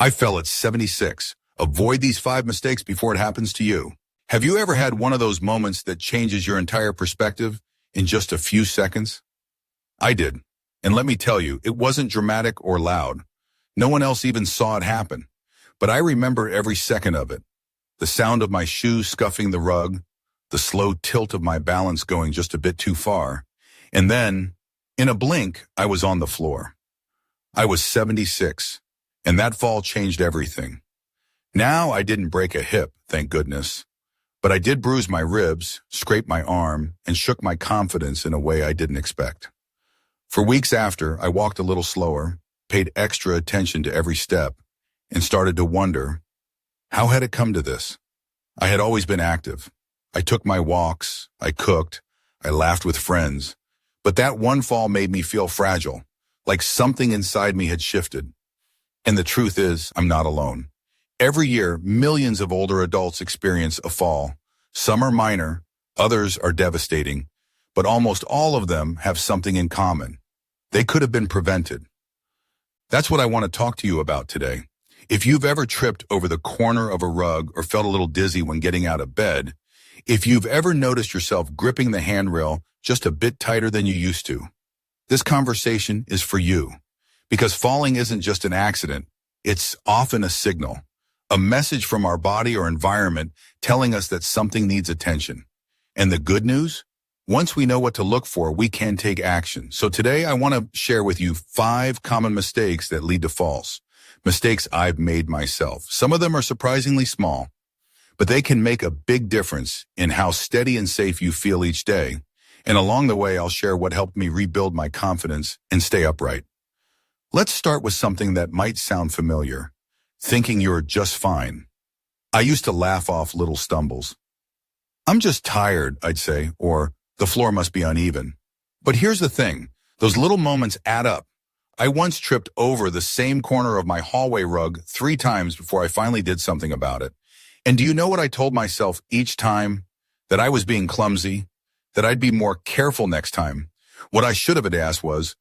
I fell at 76. Avoid these 5 mistakes before it happens to you. Have you ever had one of those moments that changes your entire perspective in just a few seconds? I did. And let me tell you, it wasn't dramatic or loud. No one else even saw it happen. But I remember every second of it. The sound of my shoes scuffing the rug, the slow tilt of my balance going just a bit too far. And then, in a blink, I was on the floor. I was 76, and that fall changed everything. Now I didn't break a hip, thank goodness. But I did bruise my ribs, scrape my arm, and shook my confidence in a way I didn't expect. For weeks after, I walked a little slower, paid extra attention to every step, and started to wonder, how had it come to this? I had always been active. I took my walks, I cooked, I laughed with friends. But that one fall made me feel fragile, like something inside me had shifted. And the truth is, I'm not alone. Every year, millions of older adults experience a fall. Some are minor, others are devastating, but almost all of them have something in common. They could have been prevented. That's what I want to talk to you about today. If you've ever tripped over the corner of a rug or felt a little dizzy when getting out of bed, if you've ever noticed yourself gripping the handrail just a bit tighter than you used to, this conversation is for you. Because falling isn't just an accident, it's often a signal. A message from our body or environment telling us that something needs attention. And the good news? Once we know what to look for, we can take action. So today I want to share with you 5 common mistakes that lead to falls. Mistakes I've made myself. Some of them are surprisingly small, but they can make a big difference in how steady and safe you feel each day. And along the way, I'll share what helped me rebuild my confidence and stay upright. Let's start with something that might sound familiar. Thinking you're just fine. I used to laugh off little stumbles. I'm just tired, I'd say, or the floor must be uneven. But here's the thing, those little moments add up. I once tripped over the same corner of my hallway rug 3 times before I finally did something about it. And do you know what I told myself each time? That I was being clumsy, that I'd be more careful next time. What I should have asked was,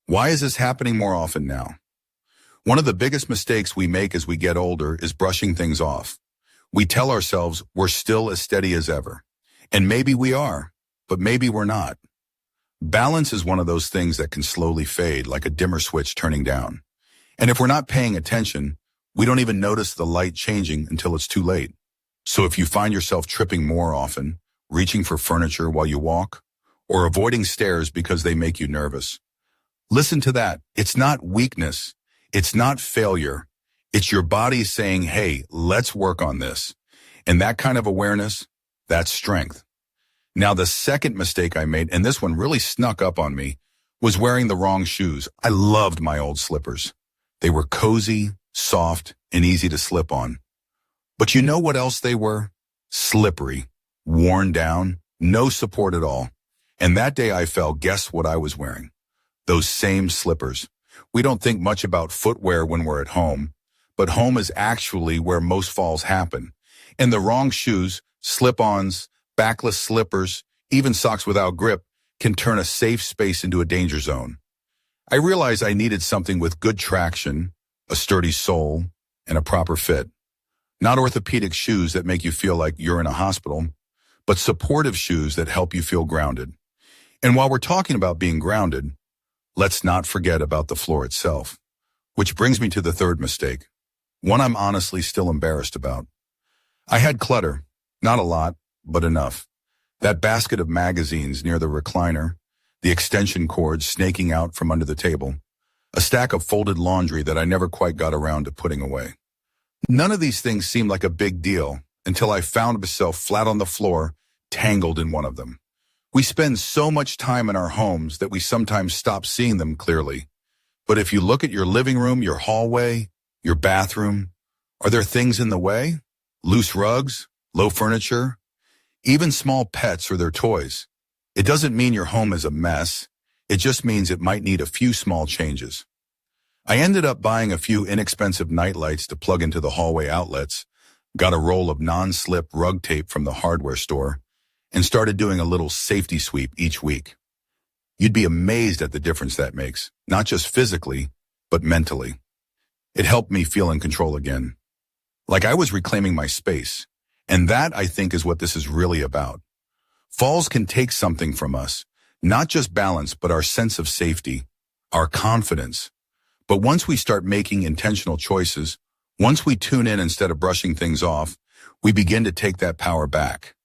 why is this happening more often now? One of the biggest mistakes we make as we get older is brushing things off. We tell ourselves we're still as steady as ever. And maybe we are, but maybe we're not. Balance is one of those things that can slowly fade, like a dimmer switch turning down. And if we're not paying attention, we don't even notice the light changing until it's too late. So if you find yourself tripping more often, reaching for furniture while you walk, or avoiding stairs because they make you nervous, listen to that. It's not weakness. It's not failure. It's your body saying, hey, let's work on this. And that kind of awareness, that's strength. Now, the second mistake I made, and this one really snuck up on me, was wearing the wrong shoes. I loved my old slippers. They were cozy, soft, and easy to slip on. But you know what else they were? Slippery, worn down, no support at all. And that day I fell, guess what I was wearing? Those same slippers. We don't think much about footwear when we're at home, but home is actually where most falls happen. And the wrong shoes, slip-ons, backless slippers, even socks without grip, can turn a safe space into a danger zone. I realized I needed something with good traction, a sturdy sole, and a proper fit. Not orthopedic shoes that make you feel like you're in a hospital, but supportive shoes that help you feel grounded. And while we're talking about being grounded, let's not forget about the floor itself. Which brings me to the third mistake, one I'm honestly still embarrassed about. I had clutter, not a lot, but enough. That basket of magazines near the recliner, the extension cord snaking out from under the table, a stack of folded laundry that I never quite got around to putting away. None of these things seemed like a big deal until I found myself flat on the floor, tangled in one of them. We spend so much time in our homes that we sometimes stop seeing them clearly. But if you look at your living room, your hallway, your bathroom, are there things in the way? Loose rugs, low furniture, even small pets or their toys. It doesn't mean your home is a mess. It just means it might need a few small changes. I ended up buying a few inexpensive nightlights to plug into the hallway outlets, got a roll of non-slip rug tape from the hardware store, and started doing a little safety sweep each week. You'd be amazed at the difference that makes, not just physically, but mentally. It helped me feel in control again. Like I was reclaiming my space. And that, I think, is what this is really about. Falls can take something from us, not just balance, but our sense of safety, our confidence. But once we start making intentional choices, once we tune in instead of brushing things off, we begin to take that power back.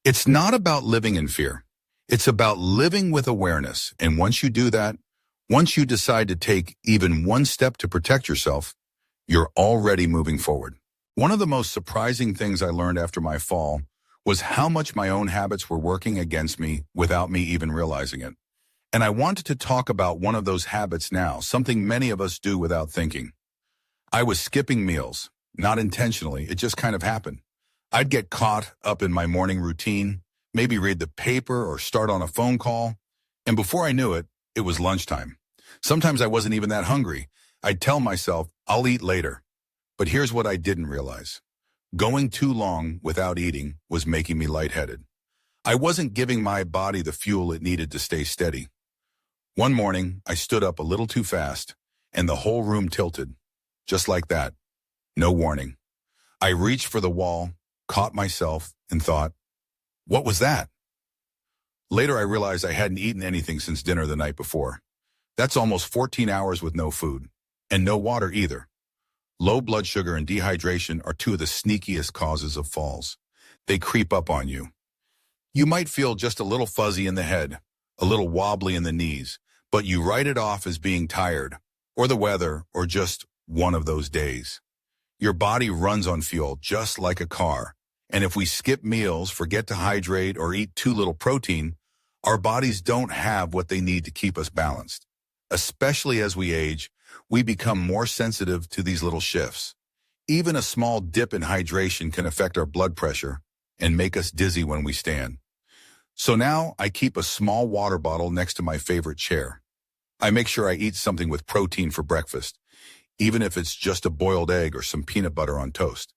It's not about living in fear. It's about living with awareness. And once you do that, once you decide to take even one step to protect yourself, you're already moving forward. One of the most surprising things I learned after my fall was how much my own habits were working against me without me even realizing it. And I wanted to talk about one of those habits now, something many of us do without thinking. I was skipping meals, not intentionally, it just kind of happened. I'd get caught up in my morning routine, maybe read the paper or start on a phone call, and before I knew it, it was lunchtime. Sometimes I wasn't even that hungry. I'd tell myself, I'll eat later. But here's what I didn't realize. Going too long without eating was making me lightheaded. I wasn't giving my body the fuel it needed to stay steady. One morning, I stood up a little too fast, and the whole room tilted. Just like that. No warning. I reached for the wall, caught myself, and thought, what was that? Later, I realized I hadn't eaten anything since dinner the night before. That's almost 14 hours with no food, and no water either. Low blood sugar and dehydration are two of the sneakiest causes of falls. They creep up on you. You might feel just a little fuzzy in the head, a little wobbly in the knees, but you write it off as being tired, or the weather, or just one of those days. Your body runs on fuel just like a car, and if we skip meals, forget to hydrate, or eat too little protein, our bodies don't have what they need to keep us balanced. Especially as we age, we become more sensitive to these little shifts. Even a small dip in hydration can affect our blood pressure and make us dizzy when we stand. So now I keep a small water bottle next to my favorite chair. I make sure I eat something with protein for breakfast, even if it's just a boiled egg or some peanut butter on toast.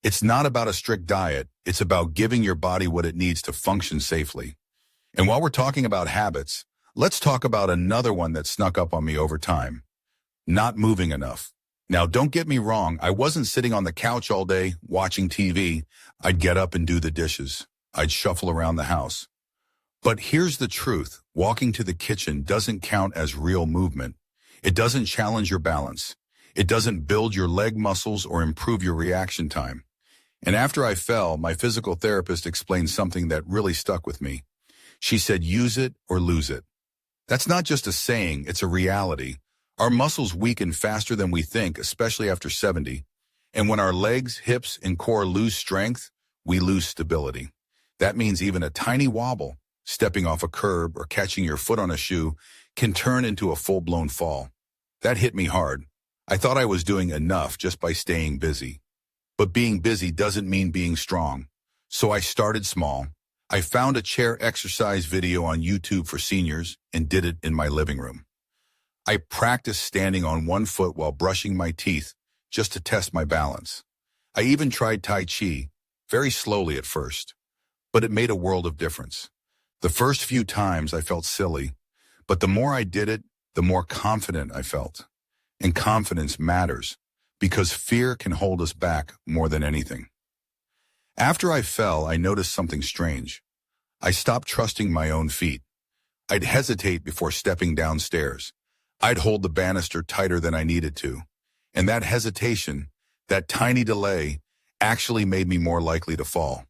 It's not about a strict diet, it's about giving your body what it needs to function safely. And while we're talking about habits, let's talk about another one that snuck up on me over time. Not moving enough. Now, don't get me wrong, I wasn't sitting on the couch all day watching TV. I'd get up and do the dishes. I'd shuffle around the house. But here's the truth. Walking to the kitchen doesn't count as real movement. It doesn't challenge your balance. It doesn't build your leg muscles or improve your reaction time. And after I fell, my physical therapist explained something that really stuck with me. She said, use it or lose it. That's not just a saying, it's a reality. Our muscles weaken faster than we think, especially after 70. And when our legs, hips, and core lose strength, we lose stability. That means even a tiny wobble, stepping off a curb or catching your foot on a shoe, can turn into a full-blown fall. That hit me hard. I thought I was doing enough just by staying busy. But being busy doesn't mean being strong. So I started small. I found a chair exercise video on YouTube for seniors and did it in my living room. I practiced standing on one foot while brushing my teeth just to test my balance. I even tried Tai Chi, very slowly at first, but it made a world of difference. The first few times I felt silly, but the more I did it, the more confident I felt. And confidence matters because fear can hold us back more than anything. After I fell, I noticed something strange. I stopped trusting my own feet. I'd hesitate before stepping downstairs. I'd hold the banister tighter than I needed to. And that hesitation, that tiny delay, actually made me more likely to fall.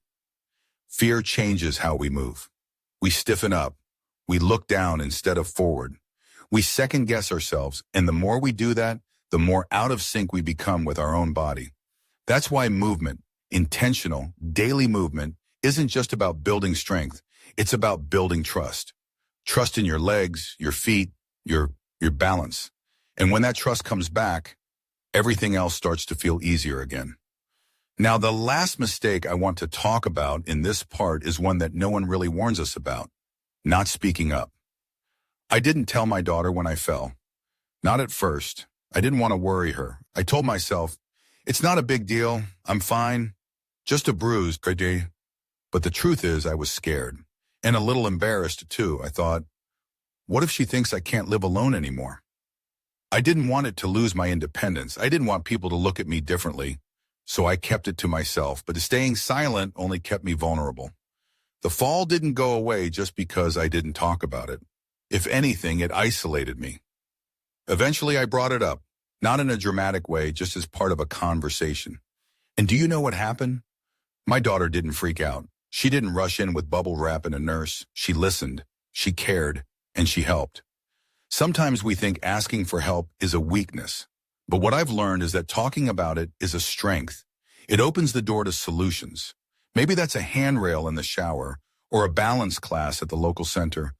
Fear changes how we move. We stiffen up. We look down instead of forward. We second-guess ourselves, and the more we do that, the more out of sync we become with our own body. That's why movement, intentional, daily movement, isn't just about building strength. It's about building trust. Trust in your legs, your feet, your balance. And when that trust comes back, everything else starts to feel easier again. Now, the last mistake I want to talk about in this part is one that no one really warns us about, not speaking up. I didn't tell my daughter when I fell. Not at first. I didn't want to worry her. I told myself, it's not a big deal. I'm fine. Just a bruise, Grady. But the truth is I was scared and a little embarrassed too. I thought, what if she thinks I can't live alone anymore? I didn't want it to lose my independence. I didn't want people to look at me differently, so I kept it to myself. But staying silent only kept me vulnerable. The fall didn't go away just because I didn't talk about it. If anything, it isolated me. Eventually, I brought it up, not in a dramatic way, just as part of a conversation. And do you know what happened? My daughter didn't freak out. She didn't rush in with bubble wrap and a nurse. She listened, she cared, and she helped. Sometimes we think asking for help is a weakness, but what I've learned is that talking about it is a strength. It opens the door to solutions. Maybe that's a handrail in the shower, or a balance class at the local center,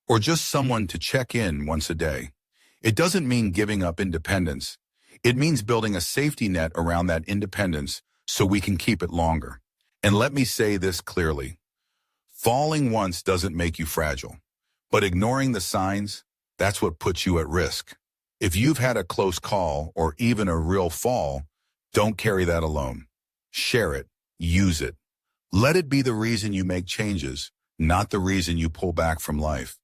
or just someone to check in once a day. It doesn't mean giving up independence. It means building a safety net around that independence so we can keep it longer. And let me say this clearly. Falling once doesn't make you fragile, but ignoring the signs, that's what puts you at risk. If you've had a close call or even a real fall, don't carry that alone. Share it, use it. Let it be the reason you make changes, not the reason you pull back from life.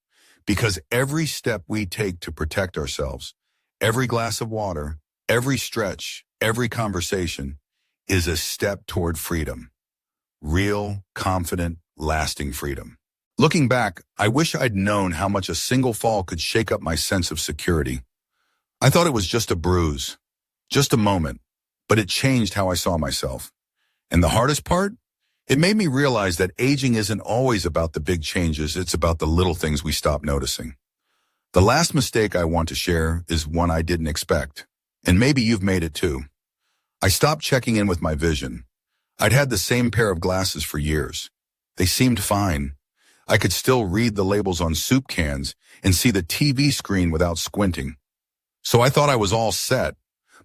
Because every step we take to protect ourselves, every glass of water, every stretch, every conversation, is a step toward freedom. Real, confident, lasting freedom. Looking back, I wish I'd known how much a single fall could shake up my sense of security. I thought it was just a bruise, just a moment, but it changed how I saw myself. And the hardest part? It made me realize that aging isn't always about the big changes, it's about the little things we stop noticing. The last mistake I want to share is one I didn't expect, and maybe you've made it too. I stopped checking in with my vision. I'd had the same pair of glasses for years. They seemed fine. I could still read the labels on soup cans and see the TV screen without squinting. So I thought I was all set.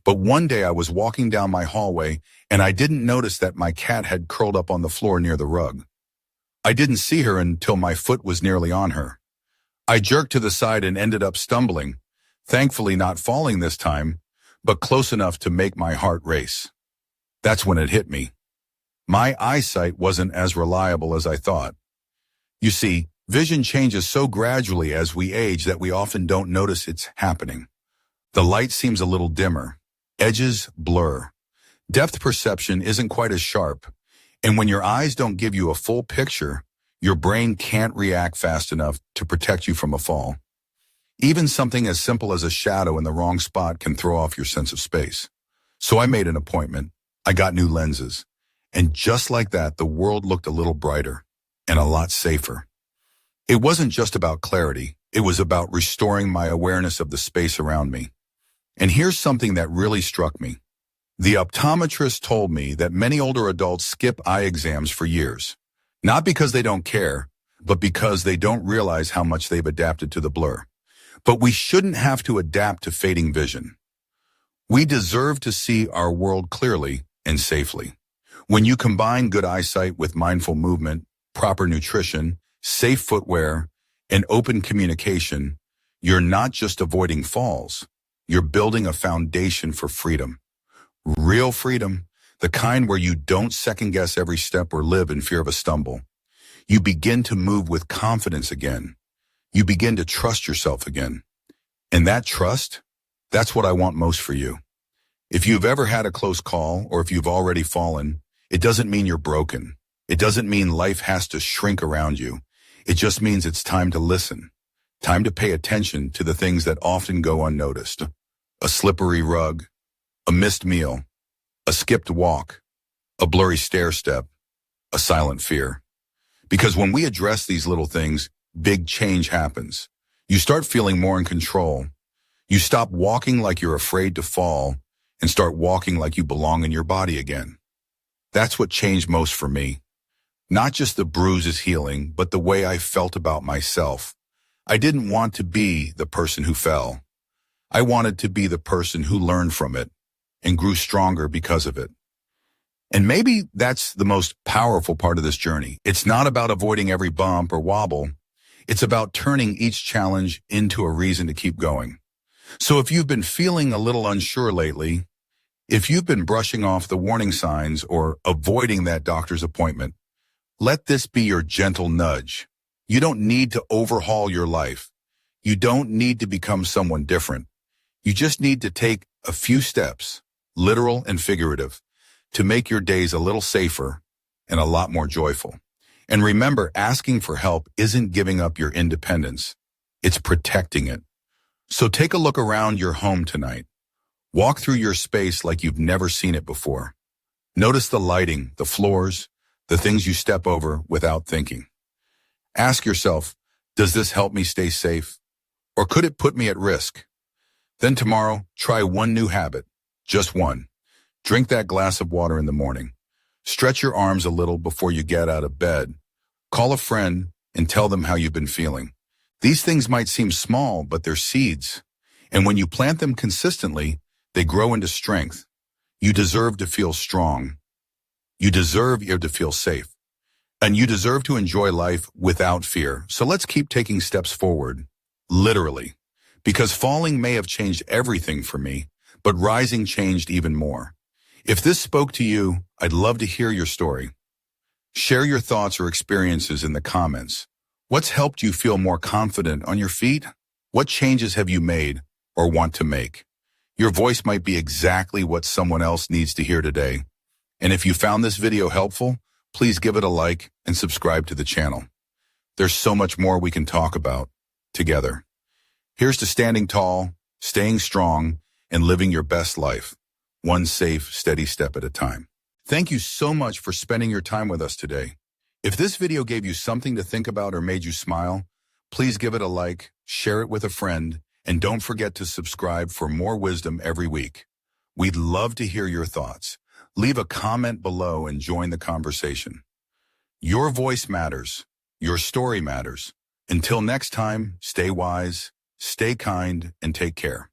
But one day I was walking down my hallway and I didn't notice that my cat had curled up on the floor near the rug. I didn't see her until my foot was nearly on her. I jerked to the side and ended up stumbling, thankfully not falling this time, but close enough to make my heart race. That's when it hit me. My eyesight wasn't as reliable as I thought. You see, vision changes so gradually as we age that we often don't notice it's happening. The light seems a little dimmer. Edges blur. Depth perception isn't quite as sharp. And when your eyes don't give you a full picture, your brain can't react fast enough to protect you from a fall. Even something as simple as a shadow in the wrong spot can throw off your sense of space. So I made an appointment. I got new lenses. And just like that, the world looked a little brighter and a lot safer. It wasn't just about clarity. It was about restoring my awareness of the space around me. And here's something that really struck me. The optometrist told me that many older adults skip eye exams for years. Not because they don't care, but because they don't realize how much they've adapted to the blur. But we shouldn't have to adapt to fading vision. We deserve to see our world clearly and safely. When you combine good eyesight with mindful movement, proper nutrition, safe footwear, and open communication, you're not just avoiding falls. You're building a foundation for freedom. Real freedom, the kind where you don't second-guess every step or live in fear of a stumble. You begin to move with confidence again. You begin to trust yourself again. And that trust, that's what I want most for you. If you've ever had a close call or if you've already fallen, it doesn't mean you're broken. It doesn't mean life has to shrink around you. It just means it's time to listen. Time to pay attention to the things that often go unnoticed. A slippery rug, a missed meal, a skipped walk, a blurry stair step, a silent fear. Because when we address these little things, big change happens. You start feeling more in control. You stop walking like you're afraid to fall and start walking like you belong in your body again. That's what changed most for me. Not just the bruises healing, but the way I felt about myself. I didn't want to be the person who fell. I wanted to be the person who learned from it and grew stronger because of it. And maybe that's the most powerful part of this journey. It's not about avoiding every bump or wobble. It's about turning each challenge into a reason to keep going. So if you've been feeling a little unsure lately, if you've been brushing off the warning signs or avoiding that doctor's appointment, let this be your gentle nudge. You don't need to overhaul your life. You don't need to become someone different. You just need to take a few steps, literal and figurative, to make your days a little safer and a lot more joyful. And remember, asking for help isn't giving up your independence. It's protecting it. So take a look around your home tonight. Walk through your space like you've never seen it before. Notice the lighting, the floors, the things you step over without thinking. Ask yourself, does this help me stay safe? Or could it put me at risk? Then tomorrow, try one new habit. Just one. Drink that glass of water in the morning. Stretch your arms a little before you get out of bed. Call a friend and tell them how you've been feeling. These things might seem small, but they're seeds. And when you plant them consistently, they grow into strength. You deserve to feel strong. You deserve to feel safe. And you deserve to enjoy life without fear. So let's keep taking steps forward, literally. Because falling may have changed everything for me, but rising changed even more. If this spoke to you, I'd love to hear your story. Share your thoughts or experiences in the comments. What's helped you feel more confident on your feet? What changes have you made or want to make? Your voice might be exactly what someone else needs to hear today. And if you found this video helpful, please give it a like and subscribe to the channel. There's so much more we can talk about together. Here's to standing tall, staying strong, and living your best life, one safe, steady step at a time. Thank you so much for spending your time with us today. If this video gave you something to think about or made you smile, please give it a like, share it with a friend, and don't forget to subscribe for more wisdom every week. We'd love to hear your thoughts. Leave a comment below and join the conversation. Your voice matters. Your story matters. Until next time, stay wise, stay kind, and take care.